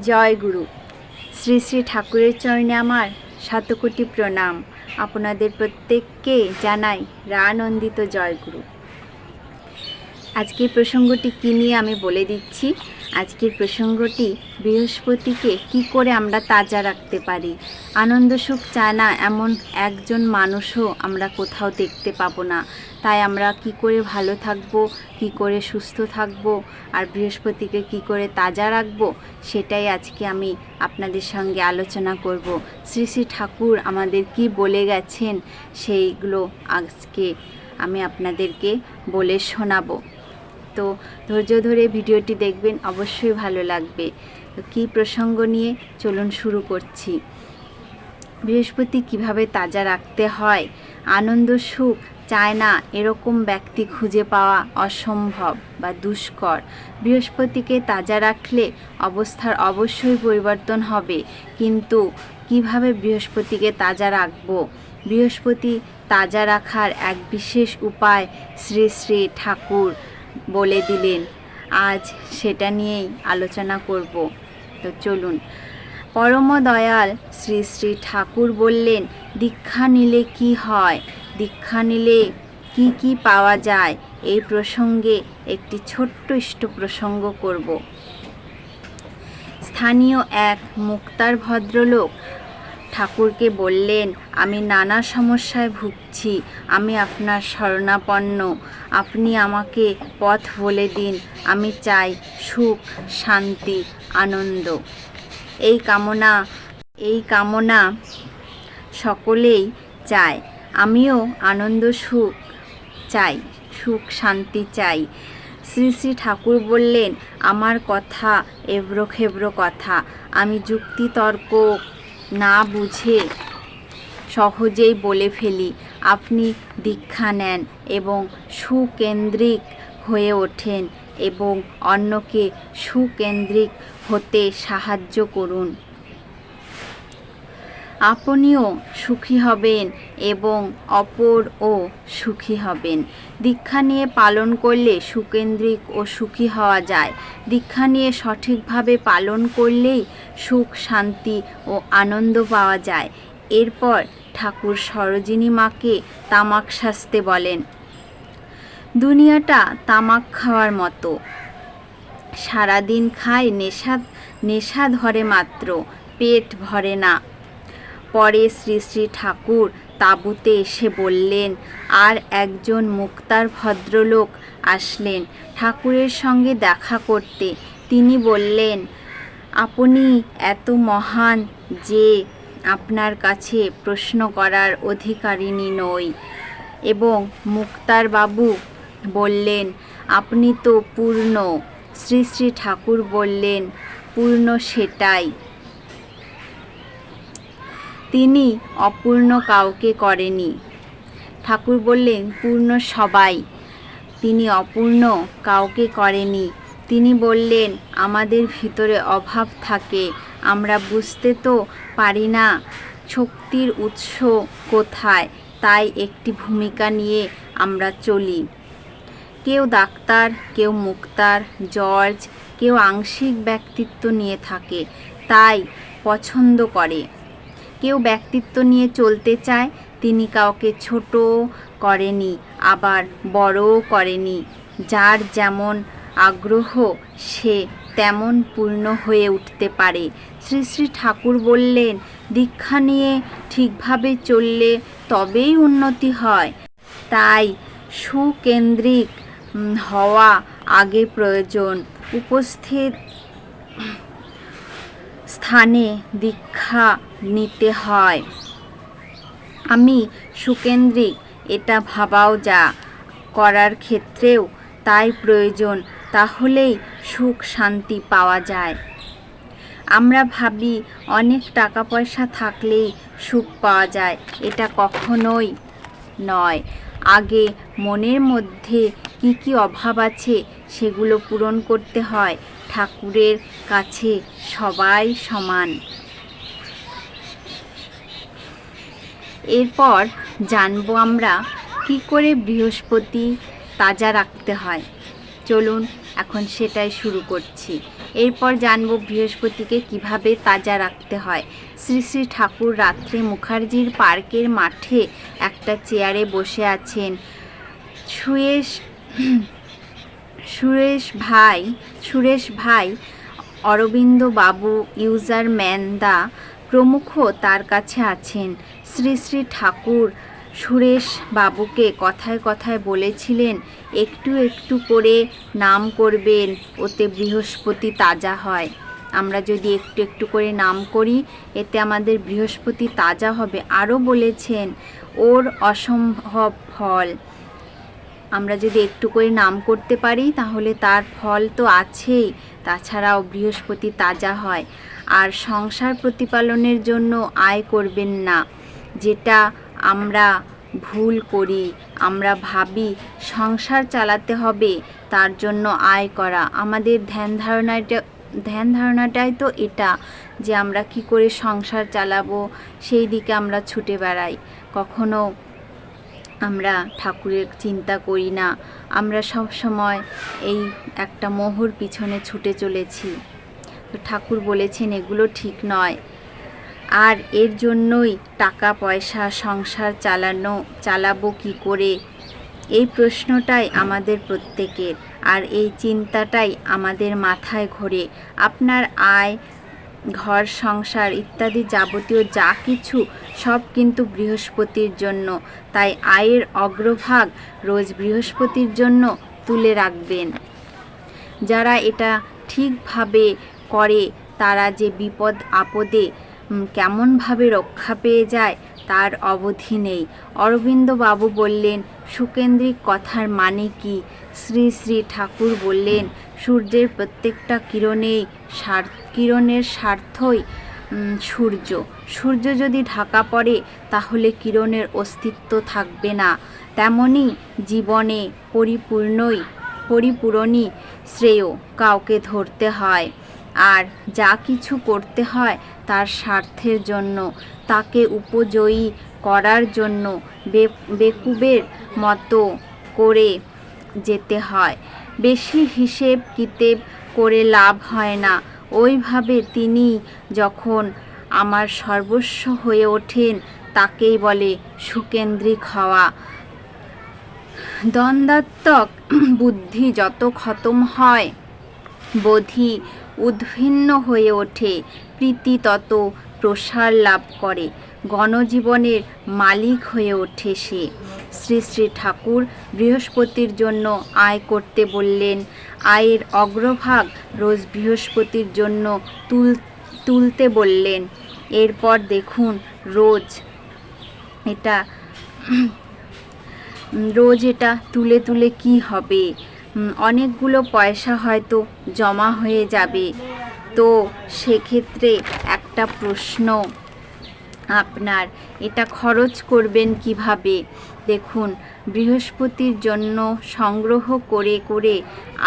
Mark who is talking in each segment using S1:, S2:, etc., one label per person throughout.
S1: জয় গুরু। শ্রী শ্রী ঠাকুরের চরণে আমার শতকোটি প্রণাম। আপনাদের প্রত্যেককে জানাই রানন্দিত জয় গুরু। আজকের প্রসঙ্গটি কী নিয়ে আমি বলে দিচ্ছি। আজকের প্রসঙ্গটি বৃহস্পতিকে কি করে আমরা তাজা রাখতে পারি। আনন্দ সুখ চায় না এমন একজন মানুষও আমরা কোথাও দেখতে পাবো না। তাই আমরা কি করে ভালো থাকব, কি করে সুস্থ থাকব, আর বৃহস্পতিকে কি করে তাজা রাখব, সেটাই আজকে আমি আপনাদের সঙ্গে আলোচনা করব। শ্রী শ্রী ঠাকুর আমাদের কি বলে গেছেন সেইগুলো আজকে আমি আপনাদেরকে বলে শোনাবো। তো ধৈর্য ধরে ভিডিওটি দেখবেন, অবশ্যই ভালো লাগবে। তো কী প্রসঙ্গ নিয়ে চলুন শুরু করছি। বৃহস্পতি কিভাবে তাজা রাখতে হয়। আনন্দ সুখ চায় না এরকম ব্যক্তি খুঁজে পাওয়া অসম্ভব বা দুষ্কর। বৃহস্পতিকে তাজা রাখলে অবস্থার অবশ্যই পরিবর্তন হবে, কিন্তু কিভাবে বৃহস্পতিকে তাজা রাখবো, বৃহস্পতি তাজা রাখার এক বিশেষ উপায় শ্রী শ্রী ঠাকুর বলে দিলেন। আজ সেটা নিয়েই আলোচনা করব। তো চলুন। পরম দয়াল শ্রী শ্রী ঠাকুর বললেন, দীক্ষা নিলে কি হয়, দীক্ষা নিলে কি কি পাওয়া যায়, এই প্রসঙ্গে একটি ছোট্ট ইষ্ট প্রসঙ্গ করব। স্থানীয় এক মুক্তার ভদ্রলোক ঠাকুরকে বললেন, আমি নানা সমস্যায় ভুগছি, আমি আপনার শরণাপন্ন, আপনি আমাকে পথ বলে দিন, আমি চাই সুখ, শান্তি, আনন্দ। এই কামনা সকলেই চায়। আমিও আনন্দ সুখ চাই, সুখ শান্তি চাই। শ্রী শ্রী ঠাকুর বললেন, আমার কথা এবড়ো খেবড়ো কথা, আমি যুক্তি তর্ক না বুঝে সহজেই বলে ফেলি। আপনি দীক্ষা নেন এবং সুকেন্দ্রিক হয়ে ওঠেন এবং অন্যকে সুকেন্দ্রিক হতে সাহায্য করুন। আপনিও সুখী হবেন এবং অপরও সুখী হবেন। দীক্ষা নিয়ে পালন করলে সুকেন্দ্রিক ও সুখী হওয়া যায়। দীক্ষা নিয়ে সঠিকভাবে পালন করলেই সুখ, শান্তি ও আনন্দ পাওয়া যায়। এরপর ঠাকুর সরোজিনী মাকে তামাক সাজতে বলেন। দুনিয়াটা তামাক খাওয়ার মতো, সারাদিন খায়, নেশা ধরে মাত্র, পেট ভরে না। পরে শ্রী শ্রী ঠাকুর তাঁবুতে এসে বললেন, আর একজন মুক্তার ভদ্রলোক আসলেন ঠাকুরের সঙ্গে দেখা করতে। তিনি বললেন, আপনি এত মহান যে আপনার কাছে প্রশ্ন করার অধিকারিণী নই। এবং মুক্তার বাবু বললেন, আপনি তো পূর্ণ। শ্রী শ্রী ঠাকুর বললেন, পূর্ণ সেটাই, তিনি অপূর্ণ কাউকে করেনি। ঠাকুর বললেন, পূর্ণ সবাই, তিনি অপূর্ণ কাউকে করেনি। তিনি বললেন, আমাদের ভিতরে অভাব থাকে, আমরা বুঝতে তো পারি না শক্তির উৎস কোথায়, তাই একটি ভূমিকা নিয়ে আমরা চলি। কেউ ডাক্তার, কেউ মুক্তার, জর্জ, কেউ আংশিক ব্যক্তিত্ব নিয়ে থাকে, তাই পছন্দ করে। কেউ ব্যক্তিত্ব নিয়ে চলতে চায়, তিনি কাউকে ছোট করেনি, আবার বড়ও করেনি। যার যেমন আগ্রহ সে তেমন পূর্ণ হয়ে উঠতে পারে। শ্রী শ্রী ঠাকুর বললেন, দীক্ষা নিয়ে ঠিকভাবে চললে তবেই উন্নতি হয়। তাই সুকেন্দ্রিক হওয়া আগে প্রয়োজন। উপস্থিত স্থানে দীক্ষা নিতে হয়। আমি সুকেন্দ্রিক, এটা ভাবাও যা করার ক্ষেত্রেও তাই প্রয়োজন, তাহলেই সুখ শান্তি পাওয়া যায়। আমরা ভাবি অনেক টাকা পয়সা থাকলেই সুখ পাওয়া যায়, এটা কখনোই নয়। আগে মনের মধ্যে কি কি অভাব আছে সেগুলো পূরণ করতে হয়। ঠাকুরের কাছে সবাই সমান। এরপর জানবো আমরা কি করে বৃহস্পতি তাজা রাখতে হয়। চলুন এখন সেটাই শুরু করছি। এরপর জানব বৃহস্পতিকে কিভাবে তাজা রাখতে হয়। শ্রী শ্রী ঠাকুর রাত্রে মুখার্জির পার্কের মাঠে একটা চেয়ারে বসে আছেন। সুরেশ ভাই, অরবিন্দ বাবু, ইউজার ম্যানদা প্রমুখ তার কাছে আছেন। শ্রী শ্রী ঠাকুর সুরেশ বাবুকে কথায় কথায় বলেছিলেন, একটু একটু করে নাম করবেন, ওতে বৃহস্পতি তাজা হয়। আমরা যদি একটু একটু করে নাম করি, এতে আমাদের বৃহস্পতি তাজা হবে। আরও বলেছেন, ওর অসম্ভব ফল। আমরা যদি একটু করে নাম করতে পারি তাহলে তার ফল তো আছেই, তাছাড়াও বৃহস্পতি তাজা হয়। আর সংসার প্রতিপালনের জন্য আয় করবেন না, যেটা আমরা ভুল করি। আমরা ভাবি সংসার চালাতে হবে, তার জন্য আয় করা। আমাদের ধ্যান ধারণাটাই তো এটা, যে আমরা কি করে সংসার চালাবো সেই দিকে আমরা ছুটে বেড়াই। কখনো আমরা ঠাকুরের চিন্তা করি না। আমরা সব সময় এই একটা মোহর পিছনে ছুটে চলেছি। তো ঠাকুর বলেছেন এগুলো ঠিক নয়। আর এর জন্যই টাকা পয়সা সংসার চালাবো কি করে, এই প্রশ্নটাই আমাদের প্রত্যেকের, আর এই চিন্তাটাই আমাদের মাথায় ঘোরে। আপনার আয়, ঘর সংসার ইত্যাদি যাবতীয় যা কিছু সব কিন্তু বৃহস্পতির জন্য। তাই আয়ের অগ্রভাগ রোজ বৃহস্পতির জন্য তুলে রাখবেন। যারা এটা ঠিকভাবে করে তারা যে বিপদ আপদে কেমনভাবে রক্ষা পেয়ে যায় তার অবধি নেই। অরবিন্দ বাবু বললেন, সুকেন্দ্রিক কথার মানে কি? শ্রী শ্রী ঠাকুর বললেন, সূর্যের প্রত্যেকটা কিরণের স্বার্থই সূর্য যদি ঢাকা পড়ে তাহলে কিরণের অস্তিত্ব থাকবে না। তেমনি জীবনে পরিপূরণই শ্রেয় কাউকে ধরতে হয়। আর যা কিছু করতে হয় তার স্বার্থের জন্য, তাকে উপজয়ী করার জন্য বেকুবের মতো করে যেতে হয়। বেশি হিসেব কিতেব করে লাভ হয় না। ওইভাবে তিনি যখন আমার সর্বস্ব হয়ে ওঠেন তাকেই বলে সুকেন্দ্রিক হওয়া। দ্বন্দ্বাত্মক বুদ্ধি যত খতম হয়, বোধি উদ্ভিন্ন হয়ে ওঠে, প্রীতি তত প্রসার লাভ করে, গণজীবনের মালিক হয়ে ওঠে সে। শ্রী শ্রী ঠাকুর বৃহস্পতির জন্য আয় করতে বললেন। আয়ের অগ্রভাগ রোজ বৃহস্পতির জন্য তুলতে বললেন। এরপর দেখুন রোজ এটা তুলে তুলে কি হবে? অনেকগুলো পয়সা হয়তো জমা হয়ে যাবে। তো সেক্ষেত্রে একটা প্রশ্ন আপনার, এটা খরচ করবেন কিভাবে? দেখুন, বৃহস্পতির জন্য সংগ্রহ করে করে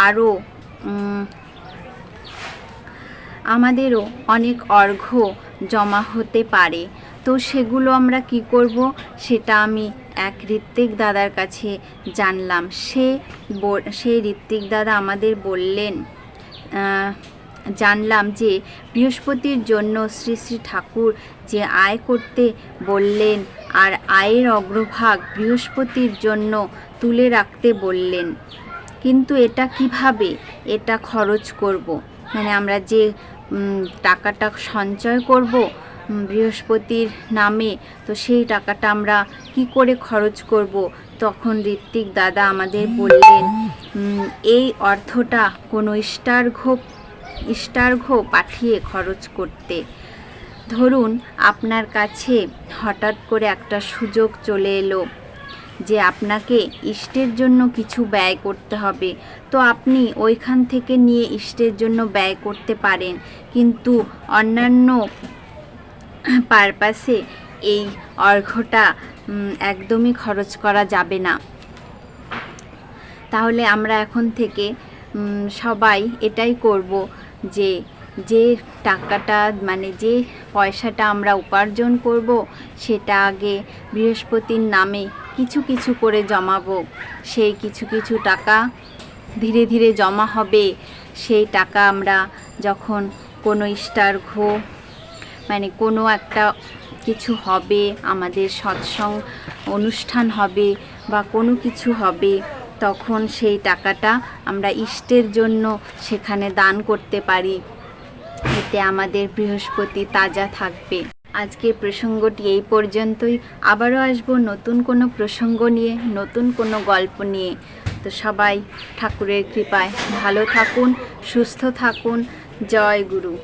S1: আরও আমাদেরও অনেক অর্ঘ্য জমা হতে পারে। তো সেগুলো আমরা কি করব, সেটা আমি এক ঋত্বিক দাদার কাছে জানলাম। সেই ঋত্বিক দাদা আমাদের জানলাম যে বৃহস্পতির জন্য শ্রী শ্রী ঠাকুর যে আয় করতে বললেন আর আয়ের অগ্রভাগ বৃহস্পতির জন্য তুলে রাখতে বললেন। কিন্তু এটা কিভাবে এটা খরচ করব, মানে আমরা যে টাকাটা সঞ্চয় করব বৃহস্পতির নামে, তো সেই টাকাটা আমরা কি করে খরচ করব? তখন ঋত্বিক দাদা আমাদের বললেন, এই অর্থটা কোনো ইষ্টার্ঘ পাঠিয়ে খরচ করতে। ধরুন আপনার কাছে হঠাৎ করে একটা সুযোগ চলে এলো যে আপনাকে ইষ্টের জন্য কিছু ব্যয় করতে হবে, তো আপনি ওইখান থেকে নিয়ে ইষ্টের জন্য ব্যয় করতে পারেন, কিন্তু অন্যান্য পারপাসে এই অর্ঘ্যটা একদমই খরচ করা যাবে না। তাহলে আমরা এখন থেকে সবাই এটাই করব যে টাকাটা, মানে যে পয়সাটা আমরা উপার্জন করব সেটা আগে বৃহস্পতির নামে কিছু কিছু করে জমাবো। সেই কিছু কিছু টাকা ধীরে ধীরে জমা হবে, সেই টাকা আমরা যখন কোনো ইষ্টার্ঘ মানে কোনো একটা কিছু হবে, আমাদের সৎসঙ্গ অনুষ্ঠান হবে বা কোনো কিছু হবে, তখন সেই টাকাটা আমরা ইষ্টের জন্য সেখানে দান করতে পারি। এতে আমাদের বৃহস্পতি তাজা থাকবে। আজকের প্রসঙ্গটি এই পর্যন্তই। আবারও আসবো নতুন কোনো প্রসঙ্গ নিয়ে, নতুন কোনো গল্প নিয়ে। তো সবাই ঠাকুরের কৃপায় ভালো থাকুন, সুস্থ থাকুন। জয় গুরু।